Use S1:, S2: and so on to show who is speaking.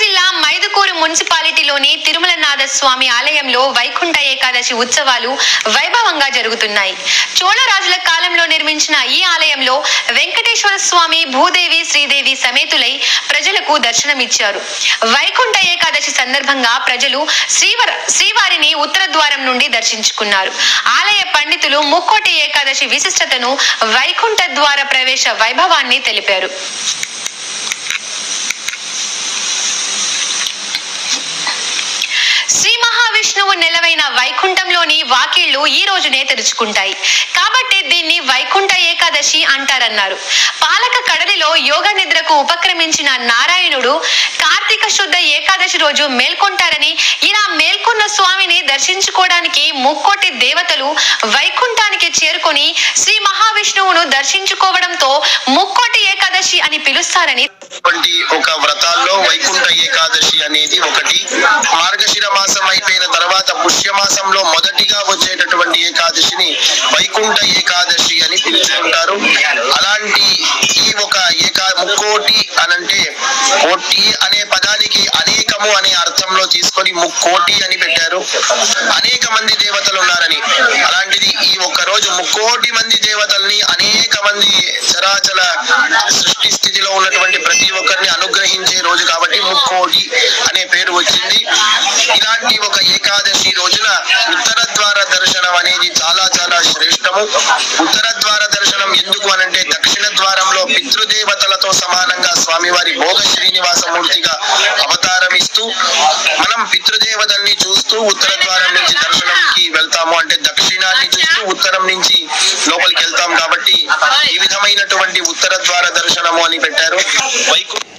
S1: జిల్లా మైదుకూరు మున్సిపాలిటీలోని తిరుమలనాథ స్వామి ఆలయంలో వైకుంఠ ఏకాదశి ఉత్సవాలు వైభవంగా జరుగుతున్నాయి. చోళరాజుల కాలంలో నిర్మించిన ఈ ఆలయంలో వెంకటేశ్వర స్వామి, భూదేవి, శ్రీదేవి సమేతులై ప్రజలకు దర్శనమిచ్చారు. వైకుంఠ ఏకాదశి సందర్భంగా ప్రజలు శ్రీవారిని ఉత్తర ద్వారం నుండి దర్శించుకున్నారు. ఆలయ పండితులు ముక్కోటి ఏకాదశి విశిష్టతను, వైకుంఠ ద్వార ప్రవేశ వైభవాన్ని తెలిపారు. శ్రీ మహావిష్ణువు నెలవైన వైకుంఠంలోని వాకిళ్లు ఈ రోజునే తెరుచుకుంటాయి కాబట్టి దీన్ని వైకుంఠ ఏకాదశి అంటారన్నారు. పాలక కడలిలో యోగ నిద్రకు ఉపక్రమించిన నారాయణుడు కార్తీక శుద్ధ ఏకాదశి రోజు మేల్కొంటారని, ఇలా మేల్కొన్న స్వామిని దర్శించుకోవడానికి ముక్కోటి దేవతలు వైకుంఠానికి చేరుకొని శ్రీ మహావిష్ణువును దర్శించుకోవడంతో ముక్కోటి ఏకాదశి అని పిలుస్తారని.
S2: ఒక వ్రతాల్లో వైకుంఠ ఏకాదశి అనేది ఒకటి. మార్గశిర మాసం అయిపోయిన తర్వాత పుష్యమాసంలో మొదటిగా వచ్చేటటువంటి ఏకాదశిని వైకుంఠ ఏకాదశి అని పిలుచుకుంటారు. అలాంటి ఈ ఒక ముక్కోటి అనంటే, కోటి అనే పదానికి అనేకము అనే అర్థంలో తీసుకొని ముక్కోటి అని పెట్టారు. అనేక మంది దేవతలు ఉన్నారని. అలాంటిది ఈ ఒక్క రోజు ముక్కోటి మంది దేవతల్ని, అనేక మంది చరాచర సృష్టి స్థితిలో ఉన్నటువంటి ప్రతి ఒక్కరిని అనుగ్రహించే రోజు కాబట్టి ముక్కోటి అనే పేరు వచ్చింది. ఇలాంటి ఒక ఏకాదశి రోజున ఉత్తర ద్వార దర్శనం అనేది చాలా చాలా శ్రేష్టము. ఉత్తర ద్వార దర్శనం ఎందుకు అనంటే, దక్షిణ ద్వారంలో పితృదేవతలతో సమానంగా స్వామివారి భోగ శ్రీనివాసమూర్తిగా అవతారం ఇస్తూ మనం పితృదేవతల్ని చూస్తూ ఉత్తర ద్వారం నుంచి దర్శనంకి వెళ్తాము. అంటే దక్షిణాన్ని చూస్తూ ఉత్తరం నుంచి లోపలికి వెళ్తాం కాబట్టి ఈ విధమైనటువంటి ఉత్తర ద్వార దర్శనము అని పెట్టారు. వైకుంఠ